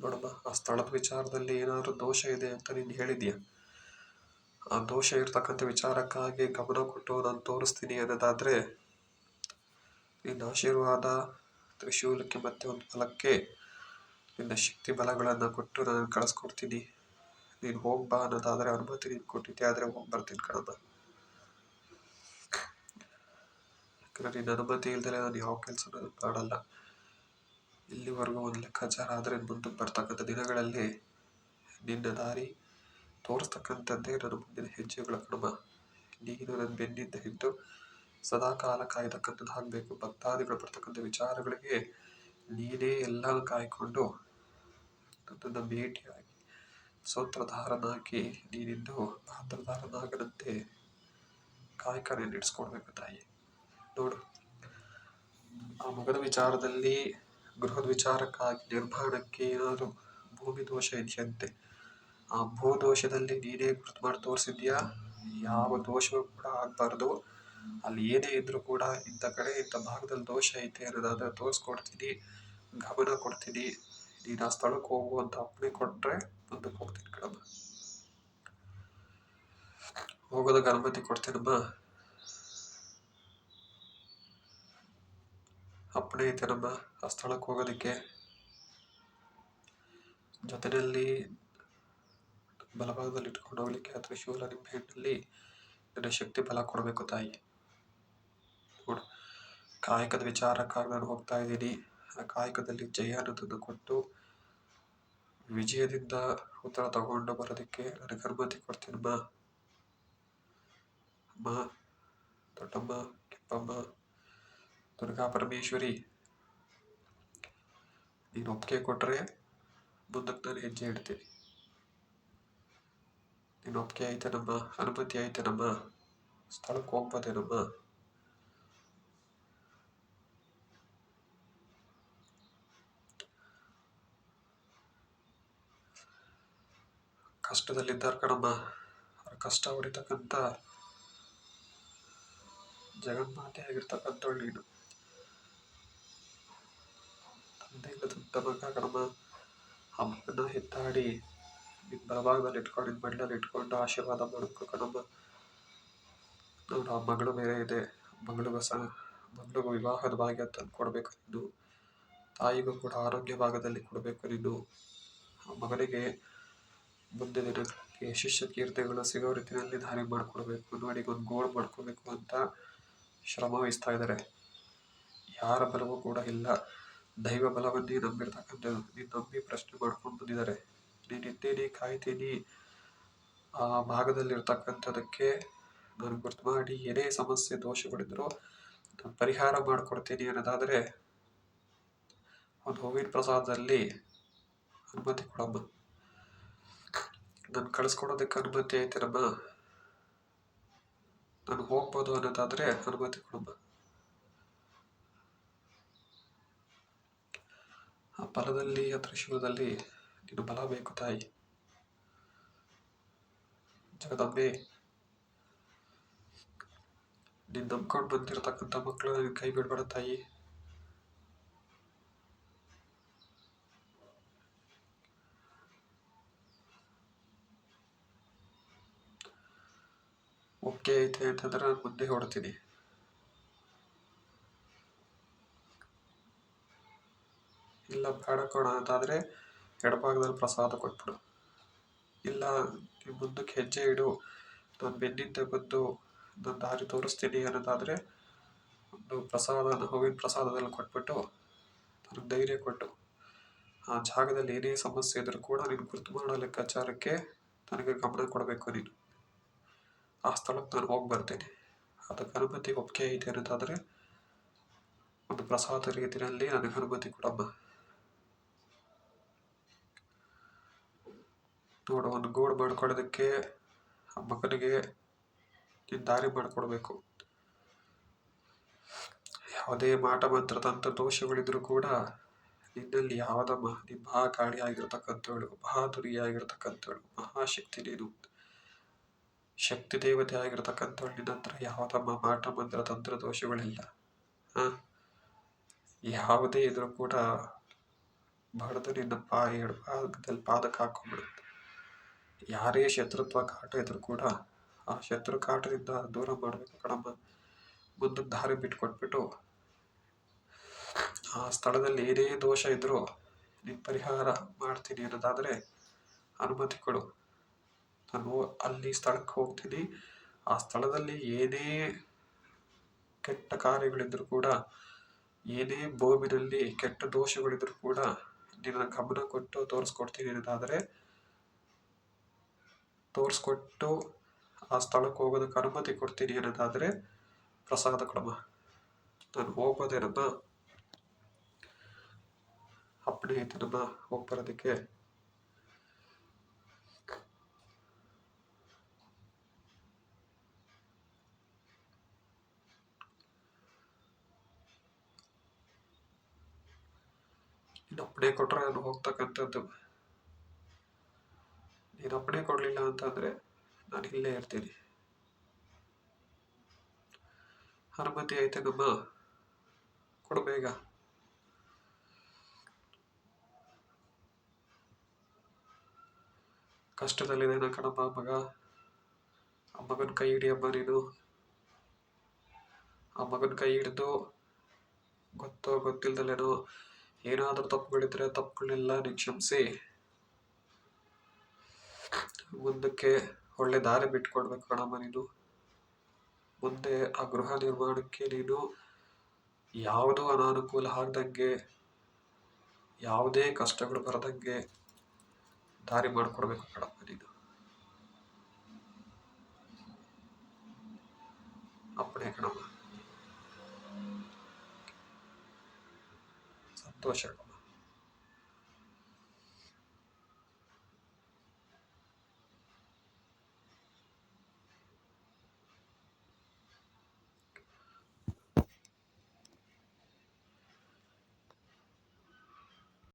ನೋಡಮ್ಮ, ಆ ಸ್ಥಳದ ವಿಚಾರದಲ್ಲಿ ಏನಾದ್ರು ದೋಷ ಇದೆ ಅಂತ ನೀನು ಹೇಳಿದ್ಯಾ? ಆ ದೋಷ ಇರ್ತಕ್ಕಂಥ ವಿಚಾರಕ್ಕಾಗಿ ಗಮನ ಕೊಟ್ಟು ನಾನು ತೋರಿಸ್ತೀನಿ ಅನ್ನೋದಾದ್ರೆ, ನಿನ್ನ ಆಶೀರ್ವಾದ ತ್ರಿಶೂಲಕ್ಕೆ ಮತ್ತೆ ಒಂದು ಫಲಕ್ಕೆ ನಿನ್ನ ಶಕ್ತಿ ಬಲಗಳನ್ನು ಕೊಟ್ಟು ನಾನು ಕಳಿಸ್ಕೊಡ್ತೀನಿ. ನೀನು ಹೋಗ್ಬಾ ಅನ್ನೋದಾದ್ರೆ ಅನುಮತಿ ನೀನು ಕೊಟ್ಟಿದ್ದೆ ಆದರೆ ಹೋಗಿ ಬರ್ತೀನಿ ಕಣಮ್ಮ. ಯಾಕಂದ್ರೆ ನಿನ್ನ ಅನುಮತಿ ಇಲ್ದಲೆ ನಾನು ಯಾವ ಕೆಲಸ ಮಾಡಲ್ಲ. ಇಲ್ಲಿವರೆಗೂ ಒಂದು ಲೆಕ್ಕಾಚಾರ ಆದರೆ ಮುಂದಕ್ಕೆ ಬರ್ತಕ್ಕಂಥ ದಿನಗಳಲ್ಲಿ ನಿನ್ನ ದಾರಿ ತೋರಿಸ್ತಕ್ಕಂಥದ್ದೇ ನನ್ನ ಮುಂದಿನ ಹೆಜ್ಜೆಗಳ ಕಣಮ್ಮ. ನೀನು ನನ್ನ ಬೆನ್ನಿಂದ ಇದ್ದು ಸದಾ ಕಾಲ ಕಾಯ್ತಕ್ಕಂಥದ್ದು ಆಗಬೇಕು. ಭಕ್ತಾದಿಗಳು ಬರ್ತಕ್ಕಂಥ ವಿಚಾರಗಳಿಗೆ ನೀನೇ ಎಲ್ಲ ಕಾಯ್ಕೊಂಡು ನನ್ನನ್ನು ಭೇಟಿಯಾಗಿ ಸೂತ್ರಧಾರನಾಗಿ ನೀನಿಂದು ಪಾತ್ರಧಾರನಾಗದಂತೆ ಕಾಯ್ಕನೆ ನಡೆಸ್ಕೊಡ್ಬೇಕು ತಾಯಿ. ನೋಡು, ಆ ಮಗನ ವಿಚಾರದಲ್ಲಿ ಗೃಹದ ವಿಚಾರಕ್ಕಾಗಿ ನಿರ್ಮಾಣಕ್ಕೆ ಏನಾದರೂ ಭೂಮಿ ದೋಷ ಇದೆಯಂತೆ. ಆ ಭೂದೋಷದಲ್ಲಿ ನೀನೇ ಗುರುತು ಮಾಡಿ ತೋರಿಸಿದ್ಯಾ. ಯಾವ ದೋಷವೂ ಕೂಡ ಆಗಬಾರ್ದು. ಅಲ್ಲಿ ಏನೇ ಇದ್ರೂ ಕೂಡ ಇಂಥ ಕಡೆ ಇಂಥ ಭಾಗದಲ್ಲಿ ದೋಷ ಐತೆ ಅನ್ನೋದಾದ್ರೆ ತೋರಿಸ್ಕೊಡ್ತೀನಿ, ಗಮನ ಕೊಡ್ತೀನಿ. ನೀನು ಆ ಸ್ಥಳಕ್ಕೆ ಹೋಗು ಅಂತ ಅಪ್ಪಣೆ ಕೊಟ್ಟರೆ ಮುಂದಕ್ಕೆ ಹೋಗ್ತೀನಿ ಕಣಮ್ಮ. ಹೋಗೋದಕ್ಕೆ ಅನುಮತಿ ಕೊಡ್ತೀನಮ್ಮ. ಅಪ್ಪಣೆ ಐತೆನಮ್ಮ ಆ ಸ್ಥಳಕ್ಕೆ ಹೋಗೋದಕ್ಕೆ. ಜೊತೆಯಲ್ಲಿ ಬಲಭಾಗದಲ್ಲಿ ಇಟ್ಕೊಂಡು ಹೋಗ್ಲಿಕ್ಕೆ ಆ ತ್ರಿಶೂಲ ನಿಮ್ಮ ಹೆಣ್ಣಲ್ಲಿ ನನ್ನ ಶಕ್ತಿ ಬಲ ಕೊಡಬೇಕು ತಾಯಿ. ನೋಡು, ಕಾಯಕದ ವಿಚಾರಕ್ಕಾಗಿ ನಾನು ಹೋಗ್ತಾ ಇದ್ದೀನಿ. ಆ ಕಾಯಕದಲ್ಲಿ ಜಯ ಅನ್ನೋದನ್ನು ಕೊಟ್ಟು ವಿಜಯದಿಂದ ಉತ್ತರ ತಗೊಂಡು ಬರೋದಕ್ಕೆ ನನಗೆ ಅನುಮತಿ ಕೊಡ್ತೀನಮ್ಮ. ಅಮ್ಮ, ದೊಡ್ಡಮ್ಮ, ಕೆಂಪಮ್ಮ, ದುರ್ಗಾ ಪರಮೇಶ್ವರಿ, ನೀನು ಒಪ್ಪಿಗೆ ಕೊಟ್ಟರೆ ಮುಂದಕ್ಕೆ ನಾನು ಹೆಜ್ಜೆ ಇಡ್ತೀನಿ. ನೀನು ಒಪ್ಪಿಗೆ ಐತೆನಮ್ಮ, ಅನುಮತಿ ಐತೆನಮ್ಮ, ಸ್ಥಳಕ್ಕೆ ಹೋಗ್ಬೋದೇನಮ್ಮ? ಕಷ್ಟದಲ್ಲಿದ್ದಾರೆ ಕಣಮ್ಮ. ಅವ್ರ ಕಷ್ಟ ಹೊಡಿತಕ್ಕಂಥ ಜಗನ್ಮಾತೆ ಆಗಿರ್ತಕ್ಕಂಥವಳು ನೀನು. ತಂದೆ ಇಲ್ಲದಂಥ ಮಗ ಕಣಮ್ಮ. ಆ ಮಗನ ಹೆತ್ತಾಡಿ ನಿನ್ನ ಬಲಭಾಗದಲ್ಲಿ ಇಟ್ಕೊಂಡು ನಿನ್ನ ಮಣ್ಣಲ್ಲಿ ಇಟ್ಕೊಂಡು ಆಶೀರ್ವಾದ ಮಾಡಬೇಕು ಕಣಮ್ಮ. ನೋಡು, ಆ ಮಗಳು ಬೇರೆ ಇದೆ. ಮಗಳಿಗೂ ವಿವಾಹದ ಭಾಗ್ಯ ತಂದು ಕೊಡಬೇಕು ನೀನು. ತಾಯಿಗೂ ಕೂಡ ಆರೋಗ್ಯ ಭಾಗದಲ್ಲಿ ಕೊಡಬೇಕು ನೀನು. ಆ ಮಗನಿಗೆ ಮುಂದೆ ದಿನಗಳಲ್ಲಿ ಶಿಷ್ಯ ಕೀರ್ತಿಗಳು ಸಿಗೋ ರೀತಿಯಲ್ಲಿ ದಾರಿ ಮಾಡಿಕೊಡ್ಬೇಕು. ನೋಡಿ, ಒಂದು ಗೋಳು ಮಾಡ್ಕೋಬೇಕು ಅಂತ ಶ್ರಮ ವಹಿಸ್ತಾ ಇದ್ದಾರೆ. ಯಾರ ಬಲವೂ ಕೂಡ ಇಲ್ಲ. ದೈವ ಬಲವನ್ನೇ ನಂಬಿರ್ತಕ್ಕಂಥದ್ದು. ನೀನು ನಂಬಿ ಪ್ರಶ್ನೆ ಮಾಡ್ಕೊಂಡು ಬಂದಿದ್ದಾರೆ. ನೀನು ಇದ್ದೀನಿ, ಕಾಯ್ತೀನಿ. ಆ ಭಾಗದಲ್ಲಿರ್ತಕ್ಕಂಥದಕ್ಕೆ ನಾನು ಗುರ್ತು ಮಾಡಿ ಏನೇ ಸಮಸ್ಯೆ ದೋಷಗಳಿದ್ರು ನಾನು ಪರಿಹಾರ ಮಾಡಿಕೊಡ್ತೀನಿ ಅನ್ನೋದಾದರೆ ಒಂದು ಹೂವಿನ ಪ್ರಸಾದದಲ್ಲಿ ಅನುಮತಿ ಕೊಡಮ್ಮ. ನಾನು ಕಳಿಸ್ಕೊಡೋದಕ್ಕೆ ಅನುಮತಿ ಐತೆನಮ್ಮ. ನಾನು ಹೋಗ್ಬೋದು ಅನ್ನೋದಾದರೆ ಅನುಮತಿ ಕೊಡಮ್ಮ. ಆ ಫಲದಲ್ಲಿ ಆ ತ್ರಿಶೂಲದಲ್ಲಿ ನೀನು ಬಲ ಬೇಕು ತಾಯಿ. ಜಗದಂಬೆ, ನೀನು ನಂಬ್ಕೊಂಡು ಬಂದಿರತಕ್ಕಂಥ ಮಕ್ಕಳು ನನಗೆ ಕೈ ಬಿಡಬೇಡ ತಾಯಿ. ಒಪ್ಪಿಗೆ ಐತೆ ಅಂತಂದ್ರೆ ನಾನು ಮುಂದೆ ಹೊಡ್ತೀನಿ. ಇಲ್ಲ ಬೇಡ ಕೊಡ ಅಂತಾದರೆ ಎಡಭಾಗದಲ್ಲಿ ಪ್ರಸಾದ ಕೊಟ್ಬಿಡು. ಇಲ್ಲ ನೀವು ಮುಂದಕ್ಕೆ ಹೆಜ್ಜೆ ಇಡು, ನಾನು ಬೆನ್ನಿಂದ ಬಂದು ನಾನು ದಾರಿ ತೋರಿಸ್ತೀನಿ ಅನ್ನೋದಾದರೆ ಒಂದು ಪ್ರಸಾದನ ಹೂವಿನ ಪ್ರಸಾದದಲ್ಲಿ ಕೊಟ್ಬಿಟ್ಟು ನನಗೆ ಧೈರ್ಯ ಕೊಟ್ಟು ಆ ಜಾಗದಲ್ಲಿ ಏನೇ ಸಮಸ್ಯೆ ಇದ್ರೂ ಕೂಡ ನೀನು ಗುರ್ತು ಮಾಡೋ ಲೆಕ್ಕಾಚಾರಕ್ಕೆ ನನಗೆ ಗಮನ ಕೊಡಬೇಕು. ನೀನು ಆ ಸ್ಥಳಕ್ಕೆ ನಾನು ಹೋಗಿ ಬರ್ತೇನೆ. ಅದಕ್ಕೆ ಅನುಮತಿ ಒಪ್ಪಿಗೆ ಐತೆ ಅನ್ನೋದಾದರೆ ಒಂದು ಪ್ರಸಾದ ರೀತಿಯಲ್ಲಿ ನನಗೆ ಅನುಮತಿ ಕೊಡಮ್ಮ. ನೋಡು, ಒಂದು ಗೋಡು ಮಾಡ್ಕೊಳ್ಳೋದಕ್ಕೆ ಆ ಮಗನಿಗೆ ನೀನು ದಾರಿ ಮಾಡಿಕೊಡ್ಬೇಕು. ಯಾವುದೇ ಮಾಟ ಮಂತ್ರದಂಥ ದೋಷಗಳಿದ್ರೂ ಕೂಡ ನಿನ್ನಲ್ಲಿ ಯಾವುದಮ್ಮ, ನೀನು ಮಹಾಕಾಳಿ ಆಗಿರ್ತಕ್ಕಂಥವಳು, ಬಹಾದುರಿಯಾಗಿರ್ತಕ್ಕಂಥವಳು, ಮಹಾಶಕ್ತಿ ನೀನು, ಶಕ್ತಿ ದೇವತೆ ಆಗಿರ್ತಕ್ಕಂಥವಳು. ನಿನ್ನ ಹತ್ರ ಯಾವುದಮ್ಮ ಮಾಟ ಮಂತ್ರ ತಂತ್ರ ದೋಷಗಳಿಲ್ಲ. ಯಾವುದೇ ಇದ್ರೂ ಕೂಡ ಬಡ್ದು ನಿನ್ನ ಎಡಭಾಗದಲ್ಲಿ ಪಾದಕ್ಕೆ ಹಾಕೊಂಡ್ಬಿಡುತ್ತೆ. ಯಾರೇ ಶತ್ರುತ್ವ ಕಾಟ ಇದ್ರು ಕೂಡ ಆ ಶತ್ರು ಕಾಟದಿಂದ ದೂರ ಮಾಡಬೇಕು ಕಣಮ್ಮ. ಮುಂದಕ್ಕೆ ದಾರಿ ಬಿಟ್ಕೊಟ್ಬಿಟ್ಟು ಆ ಸ್ಥಳದಲ್ಲಿ ಏನೇ ದೋಷ ಇದ್ರೂ ನೀನು ಪರಿಹಾರ ಮಾಡ್ತೀನಿ ಅನ್ನೋದಾದರೆ ಅನುಮತಿ ಕೊಡು. ನಾನು ಅಲ್ಲಿ ಸ್ಥಳಕ್ಕೆ ಹೋಗ್ತೀನಿ. ಆ ಸ್ಥಳದಲ್ಲಿ ಏನೇ ಕೆಟ್ಟ ಕಾರ್ಯಗಳಿದ್ರು ಕೂಡ, ಏನೇ ಭೂಮಿನಲ್ಲಿ ಕೆಟ್ಟ ದೋಷಗಳಿದ್ರು ಕೂಡ ನಿನ್ನ ಗಮನ ಕೊಟ್ಟು ತೋರಿಸ್ಕೊಡ್ತೀನಿ ಅನ್ನೋದಾದರೆ ತೋರಿಸ್ಕೊಟ್ಟು ಆ ಸ್ಥಳಕ್ಕೆ ಹೋಗೋದಕ್ಕೆ ಅನುಮತಿ ಕೊಡ್ತೀನಿ ಅನ್ನೋದಾದರೆ ಪ್ರಸಾದ ಕೊಡಮ್ಮ. ನಾನು ಹೋಗ್ಬೋದೇನಮ್ಮ? ಅಪ್ಪಣೆ ಐತನಮ್ಮ ಹೋಗಿ ಬರೋದಕ್ಕೆ? ನೀನು ಅಪ್ಪಣೆ ಕೊಟ್ರೆ ನಾನು ಹೋಗ್ತಕ್ಕಂಥದ್ದು. ನೀನು ಅಪ್ಪಣೆ ಕೊಡಲಿಲ್ಲ ಅಂತಂದರೆ ನಾನು ಇಲ್ಲೇ ಇರ್ತೀನಿ. ಅನುಮತಿ ಐತೇನಮ್ಮ? ಕೊಡು ಬೇಗ. ಕಷ್ಟದಲ್ಲಿದ್ದೇನೆ ಕಣಮ್ಮ ಮಗ. ಆ ಮಗನ ಕೈ ಹಿಡಿಯಮ್ಮ ನೀನು. ಆ ಮಗನ ಕೈ ಹಿಡಿದು ಗೊತ್ತೋ ಗೊತ್ತಿಲ್ದಲೇನೋ ಏನಾದರೂ ತಪ್ಪುಗಳಿದ್ರೆ ತಪ್ಪುಗಳನ್ನೆಲ್ಲ ನೀನು ಕ್ಷಮಿಸಿ ಮುಂದಕ್ಕೆ ಒಳ್ಳೆ ದಾರಿ ಬಿಟ್ಕೊಡ್ಬೇಕು ಕಣಮ್ಮ ನೀನು. ಮುಂದೆ ಆ ಗೃಹ ನಿರ್ಮಾಣಕ್ಕೆ ನೀನು ಯಾವುದೂ ಅನಾನುಕೂಲ ಆಗದಂಗೆ, ಯಾವುದೇ ಕಷ್ಟಗಳು ಬರದಂಗೆ ದಾರಿ ಮಾಡಿಕೊಡ್ಬೇಕು ಕಣಮ್ಮ ನೀನು. ಅಪ್ಪಣೆ ಕಣಮ್ಮ. ಸಂತೋಷ ಕಣಮ್ಮ.